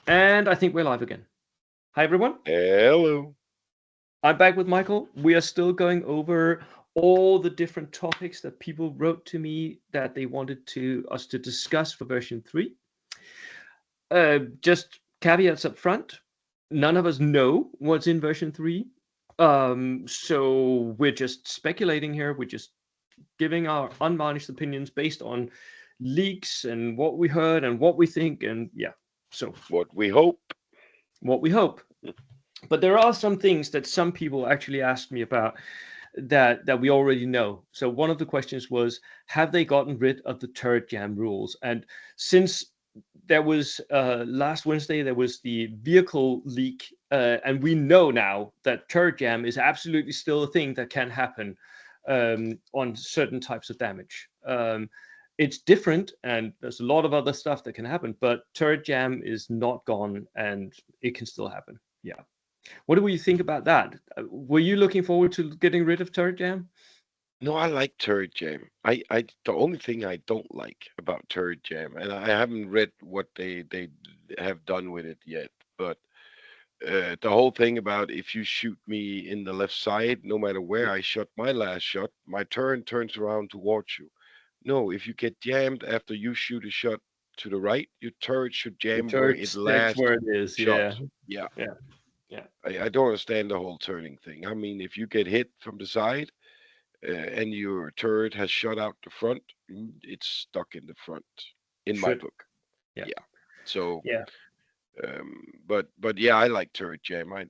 And I think we're live again. Hi, everyone. Hello. I'm back with Michael. We are still going over all the different topics that people wrote to me that they wanted to us to discuss for version 3. Just caveats up front. None of us know what's in version 3. So we're just speculating here. We're just giving our unvarnished opinions based on leaks and what we heard and what we think. And yeah, so What we hope. what we hope. But there are some things that some people actually asked me about that we already know. So one of the questions was, have they gotten rid of the turret jam rules? And since there was last Wednesday, there was the vehicle leak, and we know now that turret jam is absolutely still a thing that can happen on certain types of damage. It's different, and there's a lot of other stuff that can happen, but turret jam is not gone, and it can still happen. Yeah. What do you think about that? Were you looking forward to getting rid of turret jam? No, I like Turret Jam. The only thing I don't like about Turret Jam, and I haven't read what they have done with it yet, but the whole thing about if you shoot me in the left side, no matter where I shot my last shot, my turret turns around towards you. No, if you get jammed after you shoot a shot to the right, your turret should The jam where turret it sticks last where it is. shot. Yeah, Yeah, yeah, yeah. I don't understand the whole turning thing. I mean, if you get hit from the side and your turret has shot out the front, it's stuck in the front, in my Should. book. Yeah, Yeah. So, yeah. but yeah, I like turret jam. I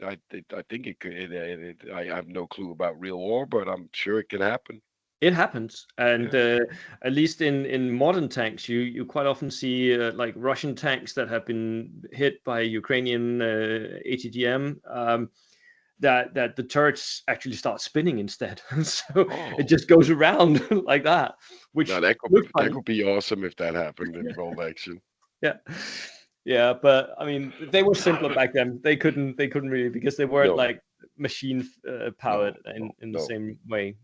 think it could. I have no clue about real war, but I'm sure it can happen. It happens, and Yeah. at least in modern tanks, you quite often see like Russian tanks that have been hit by Ukrainian ATGM. That the turrets actually start spinning instead, so it Oh, just goes around like that, now which that could looks that funny. could be awesome if that happened in roll action. Yeah, yeah, but I mean, they were simpler back then. They couldn't really because they weren't No, like machine powered no, no, in the no, same way.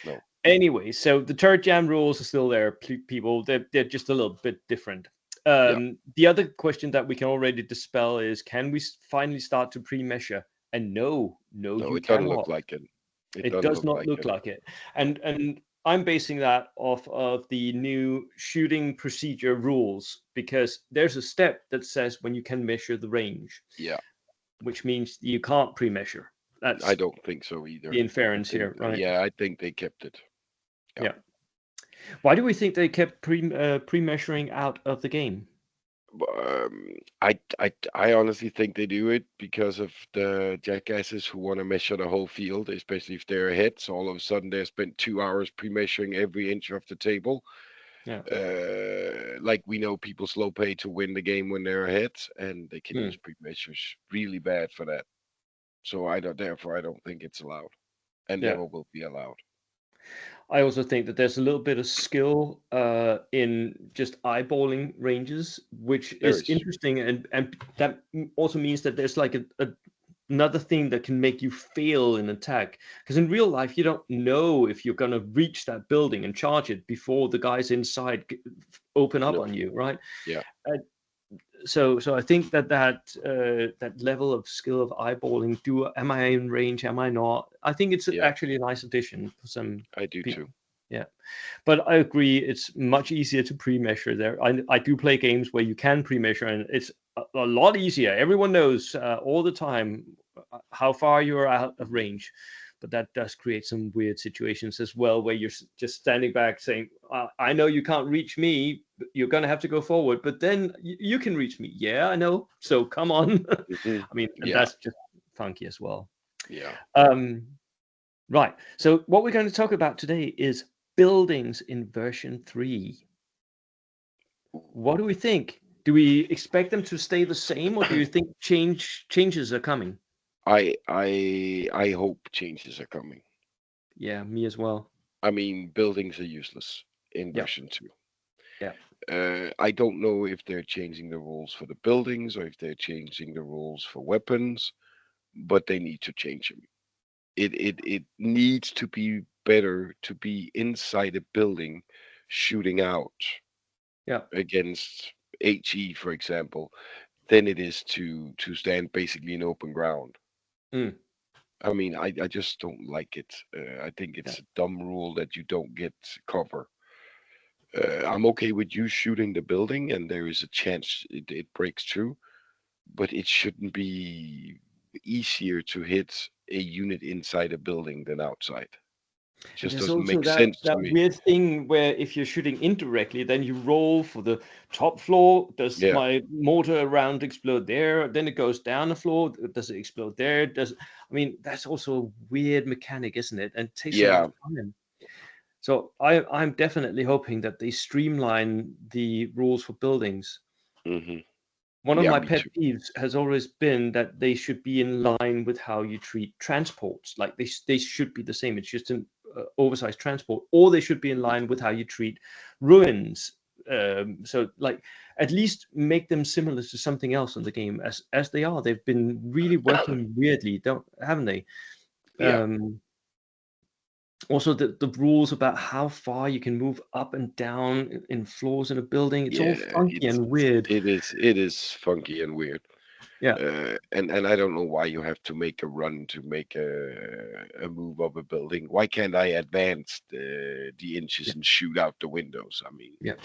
no. Anyway, so the turret jam rules are still there, people. They're just a little bit different. Yeah. The other question that we can already dispel is, can we finally start to pre-measure? And no, no, No, you it doesn't look cannot. like it. It It doesn't does look not like look it. like it. No. And I'm basing that off of the new shooting procedure rules because there's a step that says when you can measure the range, Yeah, which means you can't pre-measure. I That's don't think so the either. I inference think, here, right? yeah, I think they kept it. Yeah. Yeah. Why do we think they kept pre-measuring out of the game? I honestly think they do it because of the jackasses who want to measure the whole field, especially if they're ahead. So all of a sudden they spent 2 hours pre-measuring every inch of the table. Yeah. Like we know people slow pay to win the game when they're ahead, and they can use Hmm. pre-measures really bad for that. So therefore I don't think it's allowed, and Yeah. never will be allowed. I also think that there's a little bit of skill in just eyeballing ranges, which There is is. interesting, and that also means that there's like another thing that can make you fail in attack. Because in real life, you don't know if you're going to reach that building and charge it before the guys inside open up No. on you, right? Yeah. Uh, so I think that level of skill of eyeballing, am I in range, am I not? I think it's Yeah. actually a nice addition for some I do people. too. Yeah, but I agree, it's much easier to pre-measure there. I do play games where you can pre-measure, and it's a lot easier. Everyone knows all the time how far you're out of range, but that does create some weird situations as well, where you're just standing back saying, "I know you can't reach me. But you're gonna have to go forward, but then you can reach me." Yeah, I know. So come on. Hmm. I mean, and Yeah. that's just funky as well. Yeah. Um, Right. So what we're going to talk about today is buildings in version 3. What do we think? Do we expect them to stay the same, or do you think changes are coming? I hope changes are coming. Yeah, me as well. I mean, buildings are useless in Yeah, version 2. yeah, I don't know if they're changing the rules for the buildings or if they're changing the rules for weapons, but they need to change them. It needs to be better to be inside a building shooting out yeah, against HE, for example. than it is to stand basically in open ground. Mm, I mean, I just don't like it. I think yeah. it's a dumb rule that you don't get cover. I'm okay with you shooting the building, and there is a chance it breaks through, but it shouldn't be easier to hit a unit inside a building than outside. It And just there's doesn't also make sense to that me. weird thing where if you're shooting indirectly, then you roll for the top floor. Does Yeah, my mortar round explode there? Then it goes down the floor. Does it explode there? I mean, that's also a weird mechanic, isn't it? And it takes a lot yeah, of time. So I'm definitely hoping that they streamline the rules for buildings. hmm One of yeah, my me pet too. peeves has always been that they should be in line with how you treat transports. Like they should be the same. It's just an oversized transport, or they should be in line with how you treat ruins. So, like, at least make them similar to something else in the game, as they are. They've been really working weirdly, don't haven't they? Yeah, Um, Also, the rules about how far you can move up and down in floors in a building, it's all yeah, funky and weird. it is funky and weird. Yeah, And I don't know why you have to make a run to make a move of a building. Why can't I advance the inches yeah, and shoot out the windows? I mean, yeah,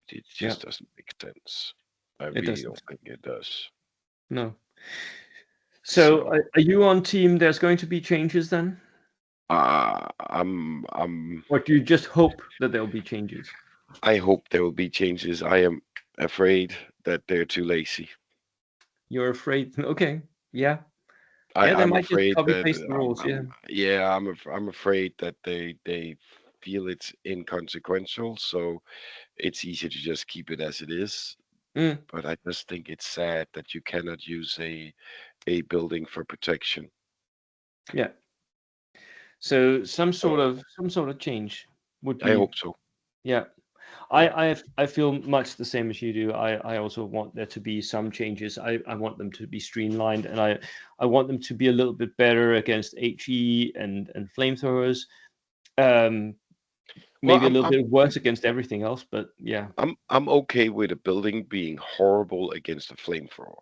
it yeah. just doesn't make sense. I It really doesn't. don't think it does. No. So, So are you on team? There's going to be changes then, I'm or do you just hope that there'll be changes? I hope there will be changes. I am afraid that they're too lazy. You're afraid? Okay. Yeah. I, Yeah. They I'm might just afraid copy that paste the rules. Yeah. yeah, I'm afraid that they feel it's inconsequential, so it's easy to just keep it as it is. Mm, But I just think it's sad that you cannot use a building for protection. yeah. So So some sort of change would I be. hope so. Yeah. Yeah. I feel much the same as you do. I also want there to be some changes. I want them to be streamlined, and I want them to be a little bit better against HE and flamethrowers. Um, Well, Maybe a little bit worse against everything else, but yeah. I'm okay with a building being horrible against a flamethrower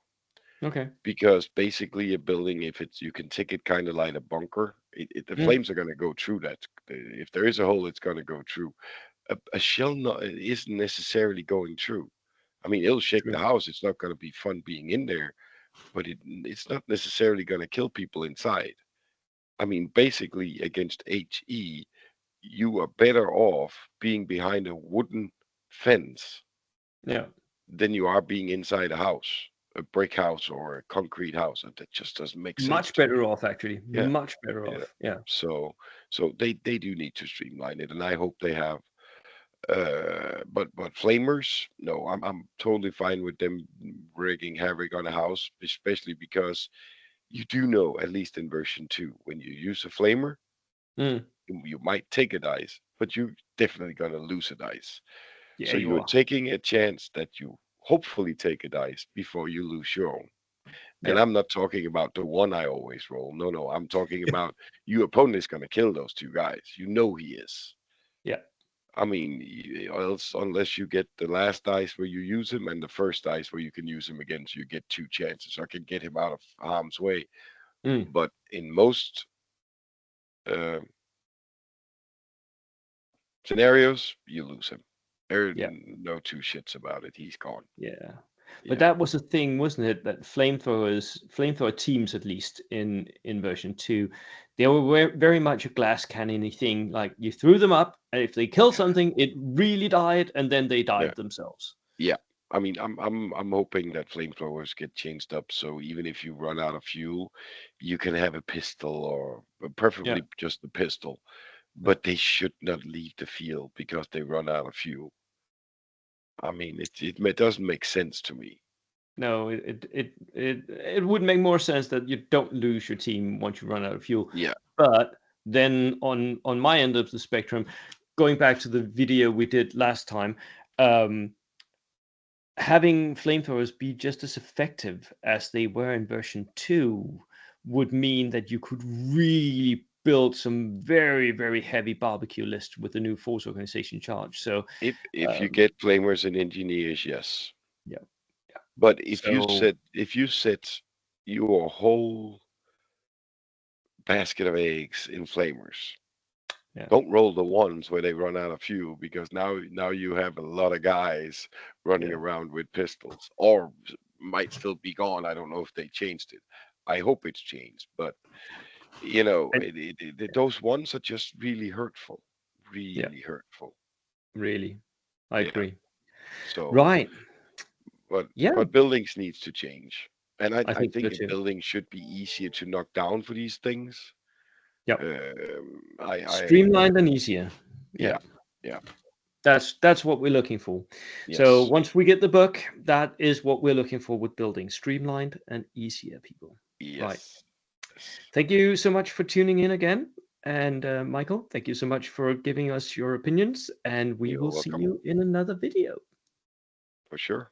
Okay. because basically a building, if it's you can take it kind of like a bunker, the Mm, flames are going to go through that. If there is a hole, it's going to go through. A shell not isn't necessarily going through. I mean, it'll shake true. the house. It's not going to be fun being in there, but it's not necessarily going to kill people inside. I mean, basically against HE, you are better off being behind a wooden fence Yeah. than you are being inside a house, a brick house or a concrete house. And that just doesn't make sense Much to better me. off, actually. Yeah, Much better yeah. off. Yeah. So they do need to streamline it, and I hope they have. But flamers, no, I'm totally fine with them wreaking havoc on a house, especially because you do know, at least in version 2, when you use a flamer, Mm, you might take a dice, but you're definitely gonna lose a dice. yeah, So you you're are. taking a chance that you hopefully take a dice before you lose your own. And Yeah. I'm not talking about the one I always roll. No, no, I'm talking about your opponent is gonna kill those two guys. You know he is. Yeah. I mean, else unless you get the last dice where you use him and the first dice where you can use him again, so you get two chances. I can get him out of harm's way. Mm, But in most uh, scenarios, you lose him. There are yeah. no two shits about it. He's gone. Yeah. But Yeah, that was a thing, wasn't it? That flamethrower teams, at least in version 2, they were very much a glass cannony thing. Like you threw them up, and if they killed yeah, something, it really died, and then they yeah, died themselves. yeah. I mean, I'm hoping that flamethrowers get changed up so even if you run out of fuel, you can have a pistol or Yeah. preferably just a pistol. Yeah. But they should not leave the field because they run out of fuel. I mean, it doesn't make sense to me. No, it would make more sense that you don't lose your team once you run out of fuel. Yeah, But then on my end of the spectrum, going back to the video we did last time, um, having flamethrowers be just as effective as they were in version 2 would mean that you could really build some very, very heavy barbecue list with the new force organization charge. So if you um, get flamers and engineers, yes. yeah, But So if you set your whole basket of eggs in flamers, yeah, don't roll the ones where they run out of fuel, because now you have a lot of guys running yeah, around with pistols, or might still be gone. I don't know if they changed it. I hope it's changed, but and those ones are just really hurtful, yeah, really hurtful. really, I Yeah. agree. So, Right. Yeah, but buildings needs to change, and I I think so think a too. building should be easier to knock down for these things. Yep. I Streamlined and easier. Yeah. yeah, yeah, That's what we're looking for. So yes, once we get the book, that is what we're looking for with building streamlined and easier, people. Right. yes, yes. Thank you so much for tuning in again. And Michael, thank you so much for giving us your opinions. And we You're will see welcome you in another video. for sure.